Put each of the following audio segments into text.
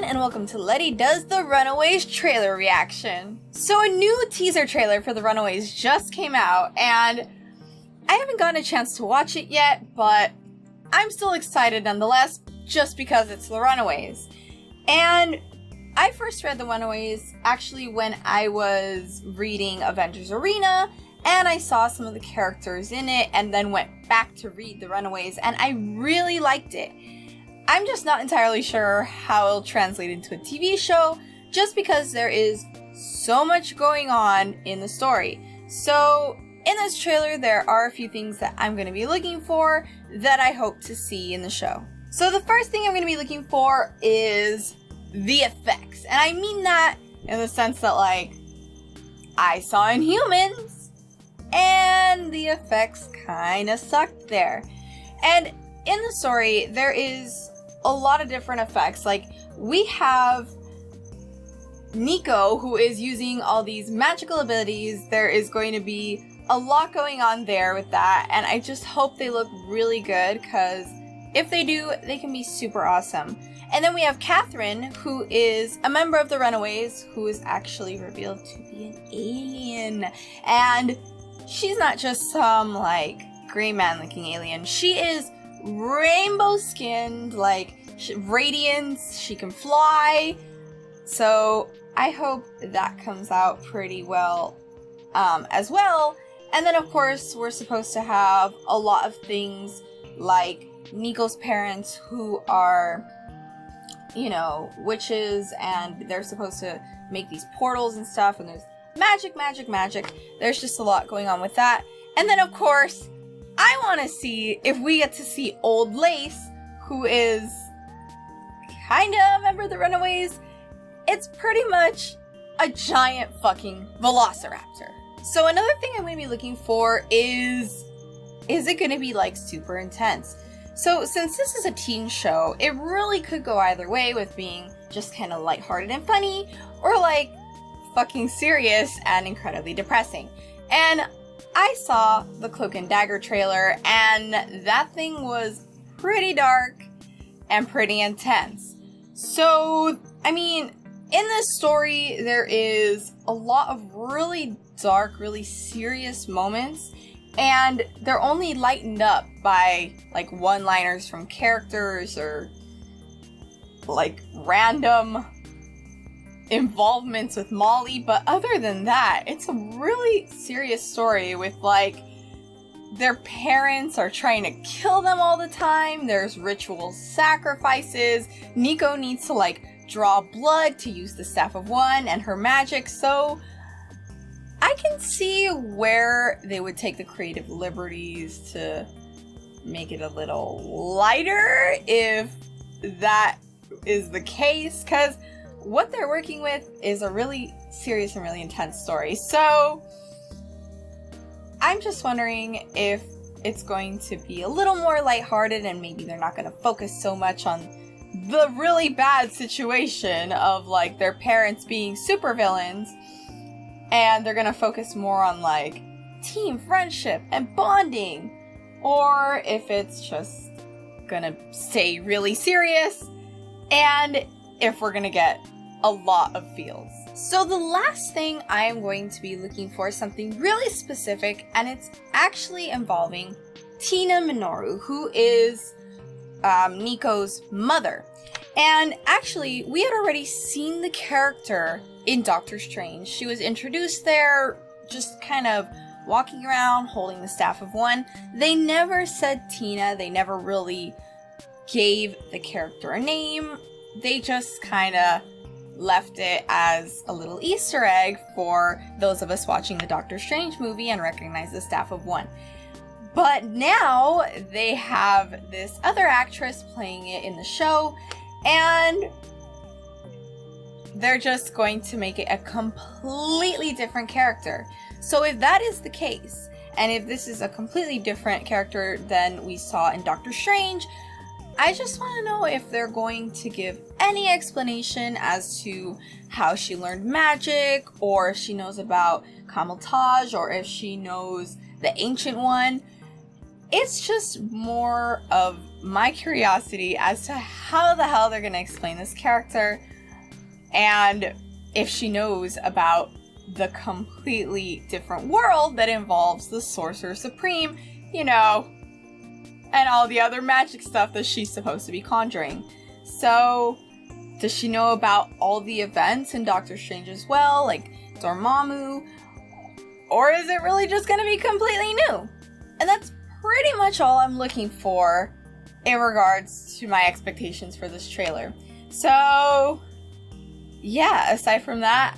and welcome to Lety Does the Runaways trailer reaction. So a new teaser trailer for the Runaways just came out, and I haven't gotten a chance to watch it yet, but I'm still excited nonetheless, just because it's the Runaways. And I first read the Runaways actually when I was reading Avengers Arena, and I saw some of the characters in it, and then went back to read the Runaways, and I really liked it. I'm just not entirely sure how it'll translate into a TV show, just because there is so much going on in the story. So in this trailer, there are a few things that I'm going to be looking for that I hope to see in the show. So the first thing I'm going to be looking for is the effects. And I mean that in the sense that, like, I saw Inhumans, and the effects kind of sucked there. And in the story, there is a lot of different effects. Like, we have Nico, who is using all these magical abilities. There is going to be a lot going on there with that, and I just hope they look really good, because if they do, they can be super awesome. And then we have Catherine, who is a member of the Runaways, who is actually revealed to be an alien. And she's not just some, like, gray man looking alien. She is rainbow skinned, like, radiance, she can fly. So I hope that comes out pretty well as well. And then of course we're supposed to have a lot of things like Nico's parents, who are, you know, witches, and they're supposed to make these portals and stuff, and there's magic. There's just a lot going on with that. And then of course I want to see if we get to see old Lace, who is kind of a member of the Runaways. It's pretty much a giant fucking velociraptor. So another thing I'm going to be looking for is it going to be, like, super intense? So since this is a teen show, it really could go either way, with being just kind of lighthearted and funny, or like fucking serious and incredibly depressing. And I saw the Cloak and Dagger trailer, and that thing was pretty dark and pretty intense. So, I mean, in this story, there is a lot of really dark, really serious moments, and they're only lightened up by, like, one-liners from characters, or, like, random involvements with Molly. But other than that, it's a really serious story with, like, their parents are trying to kill them all the time. There's ritual sacrifices. Nico needs to, like, draw blood to use the Staff of One and her magic. So I can see where they would take the creative liberties to make it a little lighter, if that is the case, because what they're working with is a really serious and really intense story. So I'm just wondering if it's going to be a little more lighthearted, and maybe they're not going to focus so much on the really bad situation of, like, their parents being supervillains, and they're going to focus more on, like, team friendship and bonding, or if it's just going to stay really serious, and if we're going to get a lot of feels. So the last thing I am going to be looking for is something really specific, and it's actually involving Tina Minoru, who is Nico's mother. And actually, we had already seen the character in Doctor Strange. She was introduced there, just kind of walking around, holding the Staff of One. They never said Tina. They never really gave the character a name. They just kind of left it as a little Easter egg for those of us watching the Doctor Strange movie and recognize the Staff of One. But now they have this other actress playing it in the show, and they're just going to make it a completely different character. So if that is the case, and if this is a completely different character than we saw in Doctor Strange, I just want to know if they're going to give any explanation as to how she learned magic, or if she knows about Camouflage, or if she knows the Ancient One. It's just more of my curiosity as to how the hell they're going to explain this character. and if she knows about the completely different world that involves the Sorcerer Supreme, you know, and all the other magic stuff that she's supposed to be conjuring. So, does she know about all the events in Doctor Strange as well, like Dormammu? Or is it really just going to be completely new? And that's pretty much all I'm looking for in regards to my expectations for this trailer. So, yeah, aside from that,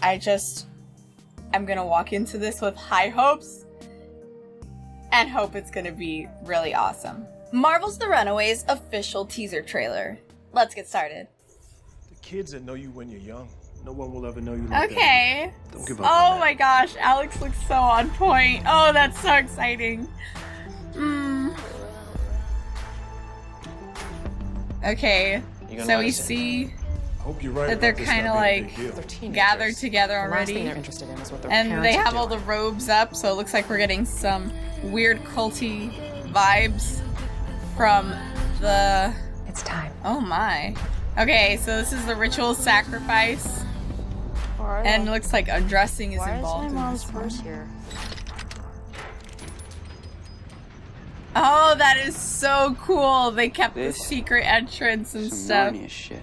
I'm going to walk into this with high hopes and hope it's going to be really awesome. Marvel's The Runaways official teaser trailer. Let's get started. The kids that know you when you're young, no one will ever know you like okay. that. Don't give up Oh on my gosh, Alex looks so on point. Oh, that's so exciting. Okay, so we see Hope you're right that they're about this kind of not being a like big deal. gathered together The last thing already. they're interested in is what their And parents they are have all the doing. robes up, so it looks like we're getting some weird culty vibes from the... It's time. Oh my. Okay, so this is the ritual sacrifice. And it looks like undressing is involved in this one. here? Oh, that is so cool. They kept the secret entrance and stuff. Narnia shit.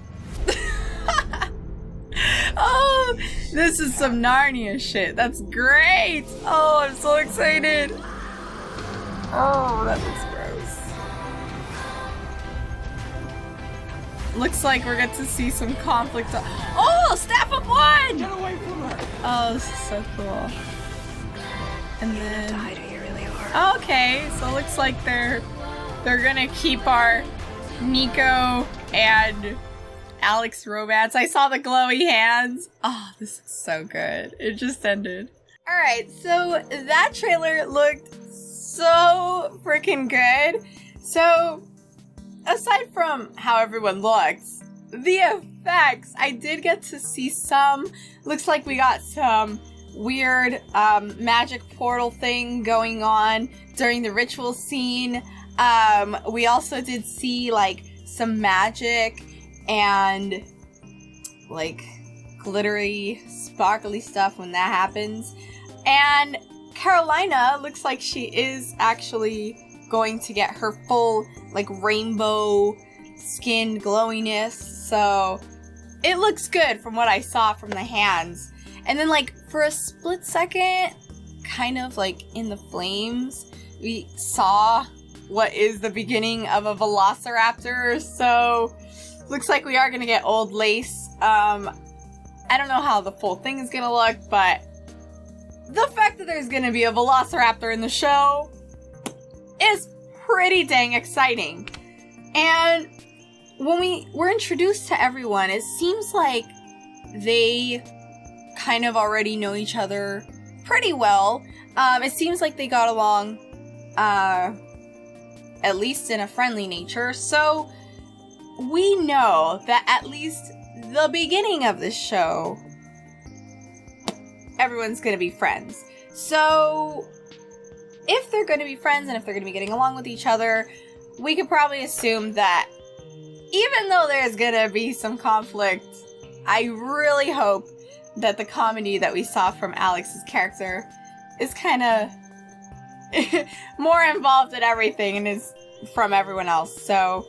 Oh, this is some Narnia shit. That's great. Oh, I'm so excited. Oh, that looks gross. Looks like we're going to see some conflict. Oh, Staff of One! Get away from her! Oh, this is so cool. And then... Hide who you really are. Okay, so it looks like they're gonna keep our Nico and Alex romance. I saw the glowy hands. Oh, this is so good. It just ended. Alright, so that trailer looked so freaking good. So, aside from how everyone looks, the effects, I did get to see some. Looks like we got some weird magic portal thing going on during the ritual scene. We also did see like some magic and like glittery, sparkly stuff when that happens. And Carolina looks like she is actually going to get her full like rainbow skin glowiness. So it looks good from what I saw from the hands. And then like for a split second, kind of like in the flames, we saw what is the beginning of a velociraptor. So looks like we are gonna get old lace. I don't know how the full thing is gonna look, but the fact that there's gonna be a velociraptor in the show is pretty dang exciting. And when we were introduced to everyone, it seems like they kind of already know each other pretty well. It seems like they got along, at least in a friendly nature. So we know that at least the beginning of this show, everyone's gonna be friends. So if they're gonna be friends and if they're gonna be getting along with each other, we could probably assume that even though there's gonna be some conflict, I really hope that the comedy that we saw from Alex's character is kind of more involved in everything and is from everyone else. So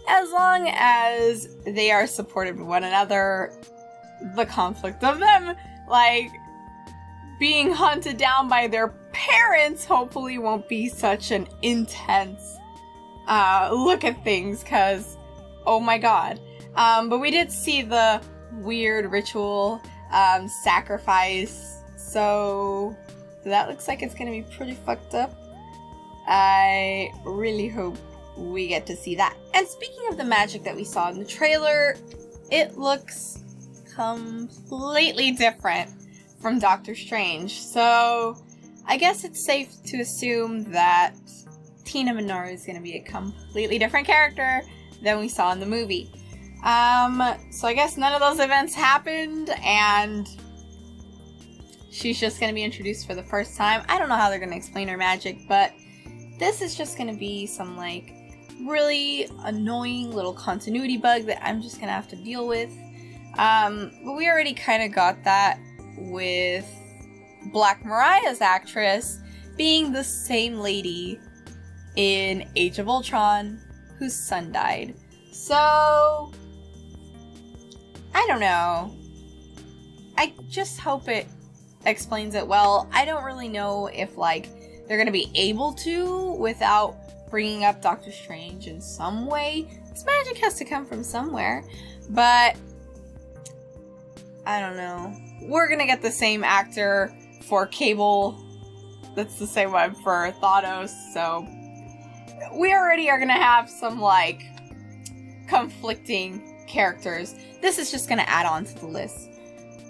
as long as they are supportive of one another, the conflict of them like being hunted down by their parents hopefully won't be such an intense look at things, because oh my god. But we did see the weird ritual sacrifice, so that looks like it's gonna be pretty fucked up. I really hope we get to see that. And speaking of the magic that we saw in the trailer, it looks completely different from Doctor Strange. So I guess it's safe to assume that Tina Minoru is going to be a completely different character than we saw in the movie. So I guess none of those events happened, and she's just going to be introduced for the first time. I don't know how they're going to explain her magic, but this is just going to be some like really annoying little continuity bug that I'm just going to have to deal with. But we already kind of got that with Black Mariah's actress being the same lady in Age of Ultron whose son died. So, I don't know. I just hope it explains it well. I don't really know if, like, they're gonna be able to without bringing up Doctor Strange in some way. This magic has to come from somewhere. But, I don't know. We're gonna get the same actor for Cable. That's the same one for Thanos, so we already are gonna have some, like, conflicting characters. This is just gonna add on to the list.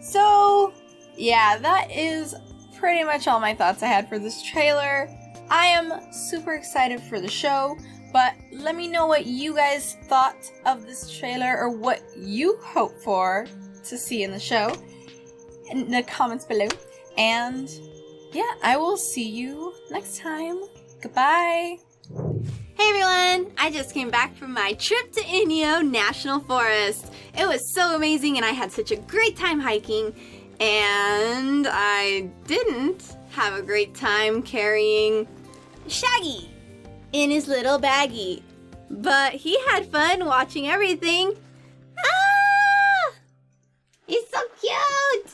So, yeah, that is pretty much all my thoughts I had for this trailer. I am super excited for the show, but let me know what you guys thought of this trailer or what you hope for to see in the show in the comments below. And yeah, I will see you next time. Goodbye. Hey everyone! I just came back from my trip to Inyo National Forest. It was so amazing and I had such a great time hiking. And I didn't have a great time carrying Shaggy in his little baggie. But he had fun watching everything. Ah! He's so cute!